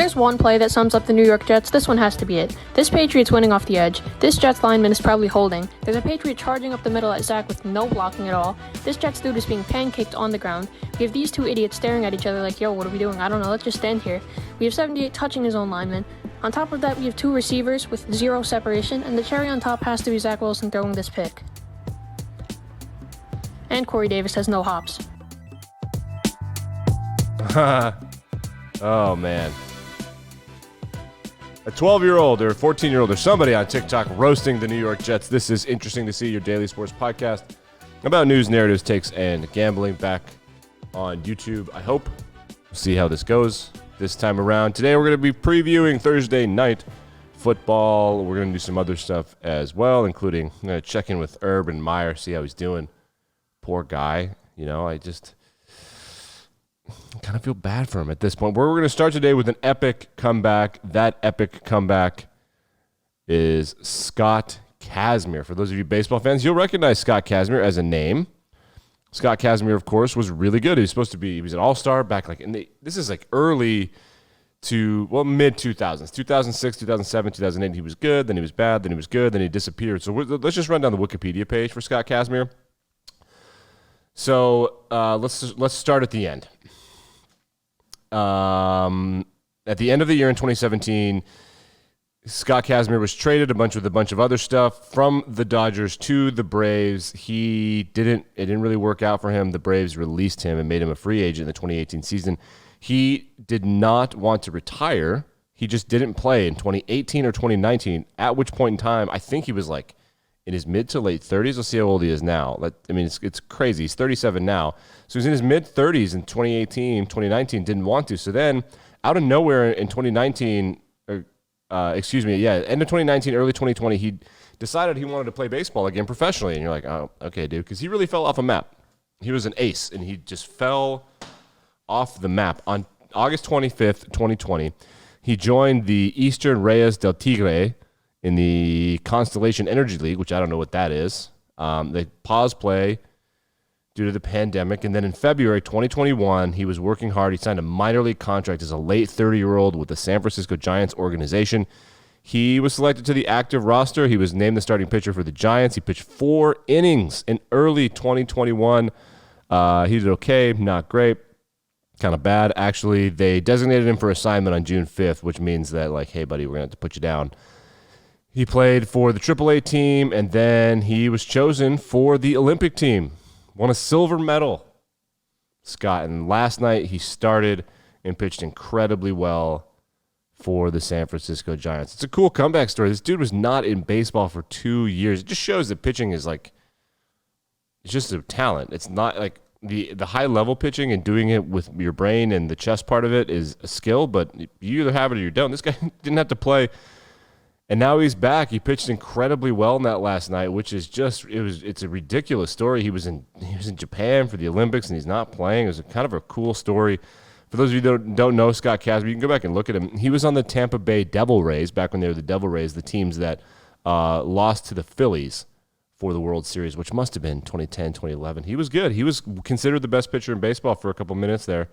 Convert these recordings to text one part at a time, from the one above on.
there's one play that sums up the New York Jets, this one has to be it. This Patriots winning off the edge. This Jets lineman is probably holding. There's a Patriot charging up the middle at Zach with no blocking at all. This Jets dude is being pancaked on the ground. We have these two idiots staring at each other like, yo, what are we doing? I don't know, let's just stand here. We have 78 touching his own lineman. On top of that, we have two receivers with zero separation, and the cherry on top has to be Zach Wilson throwing this pick. And Corey Davis has no hops. Oh, man. A 12-year-old or 14-year-old or somebody on TikTok roasting the New York Jets. This is Interesting to See, your daily sports podcast about news, narratives, takes, and gambling back on YouTube. I hope. We'll see how this goes this time around. Today we're going to be previewing Thursday night football. We're going to do some other stuff as well, including I'm going to check in with Herb and Meyer, see how he's doing. Poor guy. You know, I kind of feel bad for him at this point. We're going to start today with an epic comeback. That epic comeback is Scott Kasmir. For those of you baseball fans, you'll recognize Scott Kasmir as a name. Scott Kasmir, of course, was really good. He was an all-star back this is like early to, mid-2000s. 2006, 2007, 2008, he was good, then he was bad, then he was good, then he disappeared. So let's just run down the Wikipedia page for Scott Kasmir. So let's start at the end. At the end of the year in 2017, Scott Kasmir was traded with a bunch of other stuff from the Dodgers to the Braves. It didn't really work out for him. The Braves released him and made him a free agent in the 2018 season. He did not want to retire. He just didn't play in 2018 or 2019, at which point in time, I think he was like in his mid to late 30s. Let's see how old he is now. It's crazy. He's 37 now. So he's in his mid 30s in 2018, 2019, didn't want to. So then out of nowhere in 2019, end of 2019, early 2020, he decided he wanted to play baseball again professionally. And you're like, oh, okay, dude, because he really fell off a map. He was an ace, and he just fell off the map. On August 25th, 2020, he joined the Eastern Reyes del Tigre in the Constellation Energy League, which I don't know what that is. They paused play due to the pandemic. And then in February 2021, he was working hard. He signed a minor league contract as a late 30-year-old with the San Francisco Giants organization. He was selected to the active roster. He was named the starting pitcher for the Giants. He pitched 4 innings in early 2021. He did okay, not great, kind of bad. Actually, they designated him for assignment on June 5th, which means that, like, hey, buddy, we're going to have to put you down. He played for the AAA team, and then he was chosen for the Olympic team. Won a silver medal, Scott. And last night he started and pitched incredibly well for the San Francisco Giants. It's a cool comeback story. This dude was not in baseball for 2 years. It just shows that pitching is it's just a talent. It's not like the high-level pitching and doing it with your brain and the chest part of it is a skill, but you either have it or you don't. This guy didn't have to play. And now he's back. He pitched incredibly well in that last night, which is it's a ridiculous story. He was in Japan for the Olympics and he's not playing. It was kind of a cool story. For those of you that don't know Scott Kasmir, you can go back and look at him. He was on the Tampa Bay Devil Rays back when they were the Devil Rays, the teams that lost to the Phillies for the World Series, which must have been 2010, 2011. He was good. He was considered the best pitcher in baseball for a couple minutes there.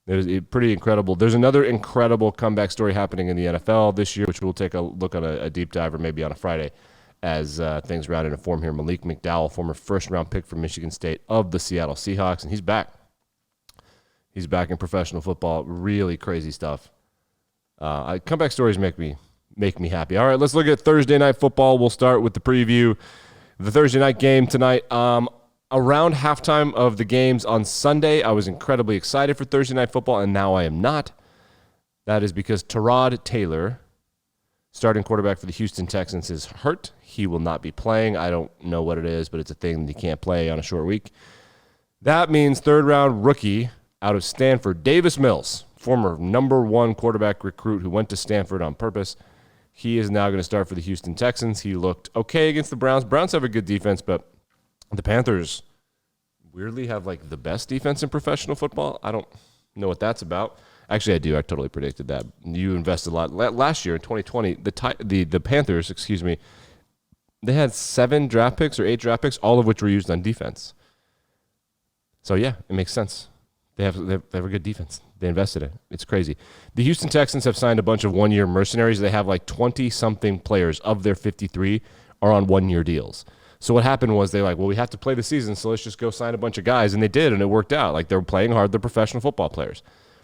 It was pretty incredible. There's another incredible comeback story happening in the NFL this year, which we'll take a look on a deep dive or maybe on a Friday as things round into form here. Malik McDowell, former first-round pick from Michigan State of the Seattle Seahawks, and he's back. He's back in professional football. Really crazy stuff. Comeback stories make me happy. All right, let's look at Thursday night football. We'll start with the preview. The Thursday night game tonight. Around halftime of the games on Sunday, I was incredibly excited for Thursday night football, and now I am not. That is because Tyrod Taylor, starting quarterback for the Houston Texans, is hurt. He will not be playing. I don't know what it is, but it's a thing that he can't play on a short week. That means third-round rookie out of Stanford, Davis Mills, former number 1 quarterback recruit who went to Stanford on purpose. He is now going to start for the Houston Texans. He looked okay against the Browns. Browns have a good defense, but the Panthers weirdly have the best defense in professional football. I don't know what that's about. Actually, I do. I totally predicted that. You invested a lot. Last year in 2020, the Panthers, they had 7 draft picks or 8 draft picks, all of which were used on defense. So, yeah, it makes sense. They have a good defense. They invested in it. It's crazy. The Houston Texans have signed a bunch of one-year mercenaries. They have like 20-something players of their 53 are on one-year deals. So what happened was they we have to play the season, so let's just go sign a bunch of guys. And they did, and it worked out. Like, they're playing hard. They're professional football players.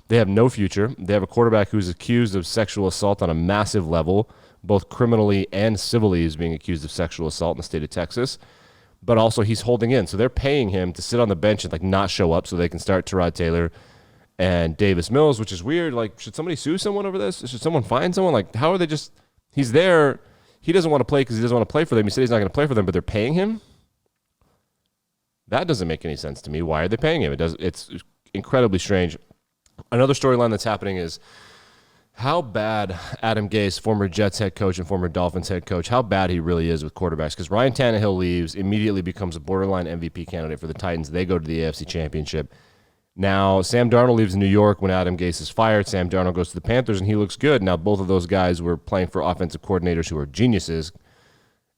They have no future. They have a quarterback who's accused of sexual assault on a massive level, both criminally and civilly is being accused of sexual assault in the state of Texas. But also he's holding in. So they're paying him to sit on the bench and not show up so they can start Tyrod Taylor and Davis Mills, which is weird. Like, should somebody sue someone over this? Should someone find someone? Like, how are they just – he's there. He doesn't want to play because he doesn't want to play for them. He said he's not going to play for them, but they're paying him? That doesn't make any sense to me. Why are they paying him? It's incredibly strange. Another storyline that's happening is how bad Adam Gase, former Jets head coach and former Dolphins head coach, how bad he really is with quarterbacks. Because Ryan Tannehill leaves, immediately becomes a borderline MVP candidate for the Titans. They go to the AFC Championship. Now, Sam Darnold leaves New York when Adam Gase is fired. Sam Darnold goes to the Panthers, and he looks good. Now, both of those guys were playing for offensive coordinators who are geniuses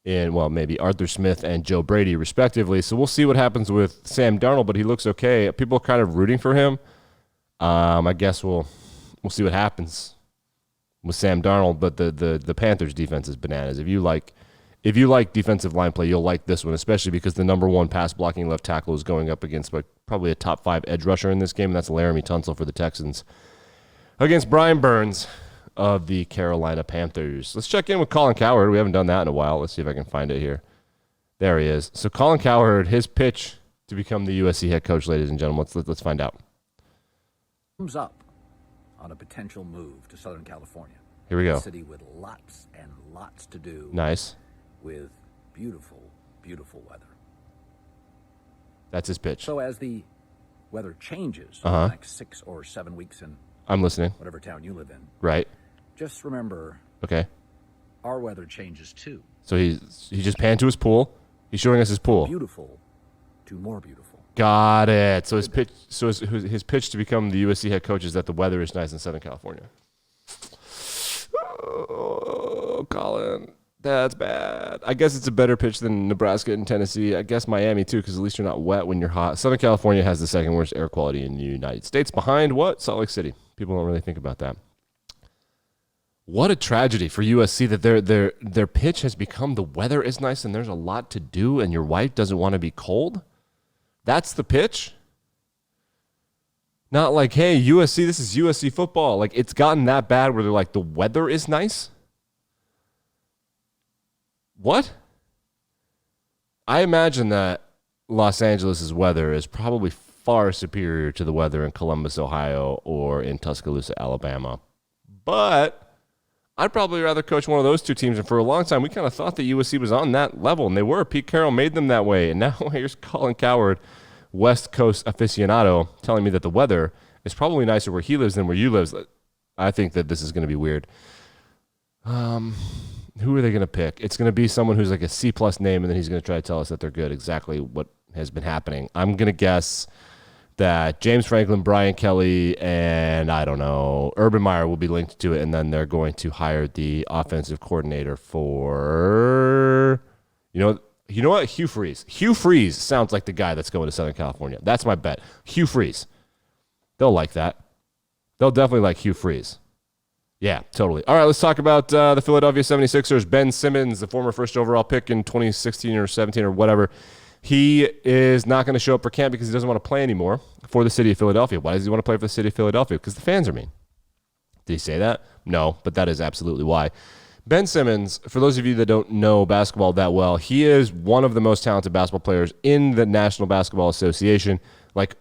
in, maybe Arthur Smith and Joe Brady, respectively. So we'll see what happens with Sam Darnold, but he looks okay. People are kind of rooting for him. I guess we'll see what happens with Sam Darnold, but the Panthers defense is bananas. If you like defensive line play, you'll like this one, especially because the number one pass blocking left tackle is going up against probably a top 5 edge rusher in this game, and that's Laramie Tunsil for the Texans against Brian Burns of the Carolina Panthers. Let's check in with Colin Cowherd. We haven't done that in a while. Let's see if I can find it here. There he is. So Colin Cowherd, his pitch to become the USC head coach, ladies and gentlemen. Let's find out. Thumbs up on a potential move to Southern California. Here we go. A city with lots and lots to do. Nice. With beautiful, beautiful weather. That's his pitch. So as the weather changes in the next 6 or 7 weeks in I'm listening. Whatever town you live in. Right. Just remember. Okay. Our weather changes too. So he just panned to his pool. He's showing us his pool. Beautiful to more beautiful. Got it. So his pitch to become the USC head coach is that the weather is nice in Southern California. Oh, Colin, that's bad. I guess it's a better pitch than Nebraska and Tennessee. I guess Miami too, because at least you're not wet when you're hot. Southern California has the second worst air quality in the United States, behind what? Salt Lake City. People don't really think about that. What a tragedy for USC that their pitch has become the weather is nice and there's a lot to do and your wife doesn't want to be cold. That's the pitch? Not like, hey, USC, this is USC football. Like, it's gotten that bad where they're like, the weather is nice? What? I imagine that Los Angeles' weather is probably far superior to the weather in Columbus, Ohio, or in Tuscaloosa, Alabama. But I'd probably rather coach one of those two teams. And for a long time, we kind of thought that USC was on that level, and they were. Pete Carroll made them that way. And now here's Colin Cowherd, West Coast aficionado, telling me that the weather is probably nicer where he lives than where you live. I think that this is going to be weird. Who are they going to pick? It's going to be someone who's like a C-plus name, and then he's going to try to tell us that they're good, exactly what has been happening. I'm going to guess that James Franklin, Brian Kelly, and I don't know, Urban Meyer will be linked to it, and then they're going to hire the offensive coordinator for, you know what? Hugh Freeze. Hugh Freeze sounds like the guy that's going to Southern California. That's my bet. Hugh Freeze. They'll like that. They'll definitely like Hugh Freeze. Yeah, totally. All right, let's talk about the Philadelphia 76ers. Ben Simmons, the former first overall pick in 2016 or 17 or whatever, he is not going to show up for camp because he doesn't want to play anymore for the city of Philadelphia. Why does he want to play for the city of Philadelphia? Because the fans are mean. Did he say that? No, but that is absolutely why. Ben Simmons, for those of you that don't know basketball that well, he is one of the most talented basketball players in the National Basketball Association, like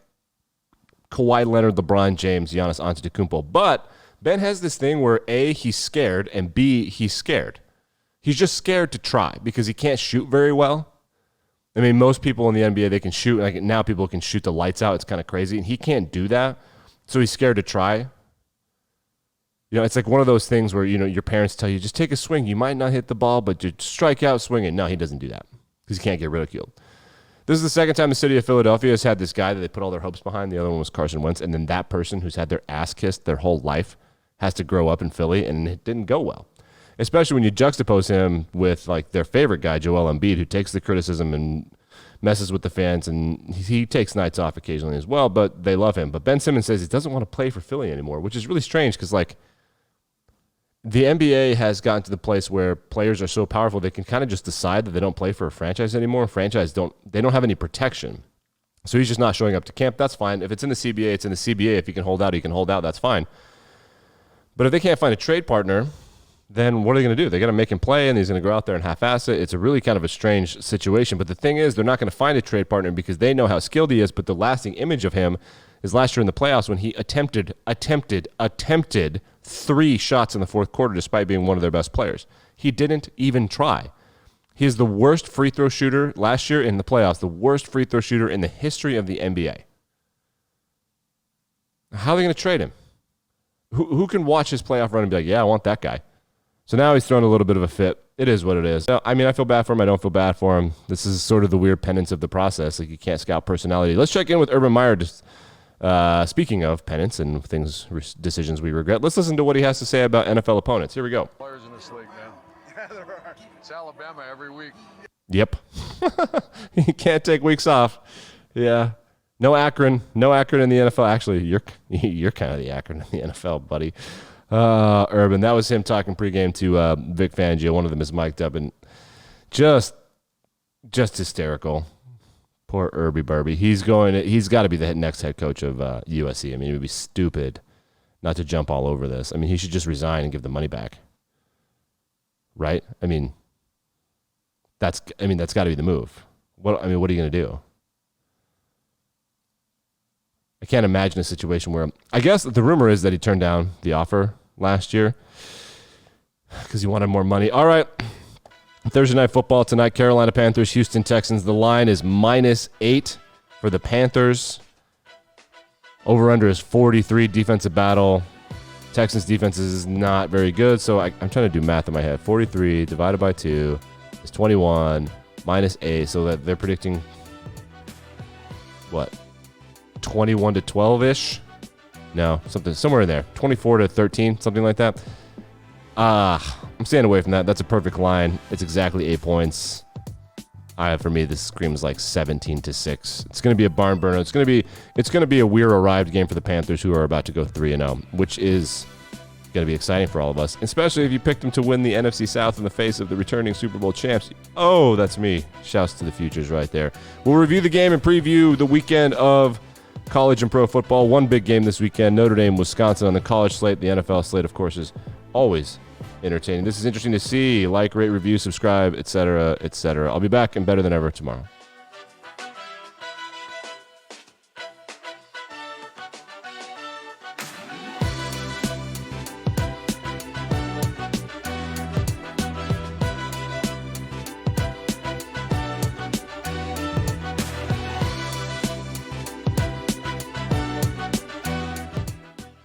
Kawhi Leonard, LeBron James, Giannis Antetokounmpo. But Ben has this thing where A, he's scared, and B, he's scared. He's just scared to try because he can't shoot very well. I mean, most people in the NBA, they can shoot. Like now people can shoot the lights out. It's kind of crazy. And he can't do that. So he's scared to try. You know, it's like one of those things where, you know, your parents tell you, just take a swing. You might not hit the ball, but just strike out swinging. No, he doesn't do that because he can't get ridiculed. This is the second time the city of Philadelphia has had this guy that they put all their hopes behind. The other one was Carson Wentz. And then that person who's had their ass kissed their whole life has to grow up in Philly, and it didn't go well. Especially when you juxtapose him with like their favorite guy, Joel Embiid, who takes the criticism and messes with the fans, and he takes nights off occasionally as well, but they love him. But Ben Simmons says he doesn't want to play for Philly anymore, which is really strange because, like, the NBA has gotten to the place where players are so powerful they can kind of just decide that they don't play for a franchise anymore. Franchise don't have any protection. So he's just not showing up to camp. That's fine. If it's in the CBA, it's in the CBA. If he can hold out, he can hold out. That's fine. But if they can't find a trade partner, then what are they going to do? They're going to make him play, and he's going to go out there and half-ass it. It's a really kind of a strange situation. But the thing is, they're not going to find a trade partner because they know how skilled he is, but the lasting image of him is last year in the playoffs when he attempted 3 shots in the fourth quarter despite being one of their best players. He didn't even try. He is the worst free throw shooter last year in the playoffs, the worst free throw shooter in the history of the NBA. How are they going to trade him? Who can watch his playoff run and be like, yeah, I want that guy? So now he's throwing a little bit of a fit. It is what it is. I mean, I feel bad for him. I don't feel bad for him. This is sort of the weird penance of the process. Like, you can't scout personality. Let's check in with Urban Meyer. Speaking of penance and decisions we regret, let's listen to what he has to say about NFL opponents. Here we go. Players in this league, man. Yeah, there are. It's Alabama every week. Yep. You can't take weeks off. Yeah. No Akron in the NFL. Actually, you're kind of the Akron in the NFL, buddy. Urban, that was him talking pregame to Vic Fangio. One of them is mic'd up and just hysterical. Poor Irby Burby. He's got to be the next head coach of USC. I mean, it would be stupid not to jump all over this. I mean, he should just resign and give the money back. Right? I mean, that's got to be the move. What are you going to do? I can't imagine a situation where, I guess the rumor is that he turned down the offer last year because he wanted more money. All right. Thursday Night Football tonight, Carolina Panthers, Houston Texans. The line is -8 for the Panthers. Over-under is 43, defensive battle. Texans defense is not very good, so I'm trying to do math in my head. 43 divided by 2 is 21, -8, so that they're predicting, what, 21 to 12-ish? No, somewhere in there. 24 to 13, something like that. I'm staying away from that. That's a perfect line. It's exactly 8 points. For me, this screams like 17 to 6. It's going to be a barn burner. It's going to be a weird arrived game for the Panthers, who are about to go 3-0, which is going to be exciting for all of us, especially if you picked them to win the NFC South in the face of the returning Super Bowl champs. Oh, that's me. Shouts to the futures right there. We'll review the game and preview the weekend of college and pro football. One big game this weekend, Notre Dame, Wisconsin on the college slate. The NFL slate, of course, is always entertaining. This is interesting to see. Like, rate, review, subscribe, etc., etc. I'll be back and better than ever tomorrow.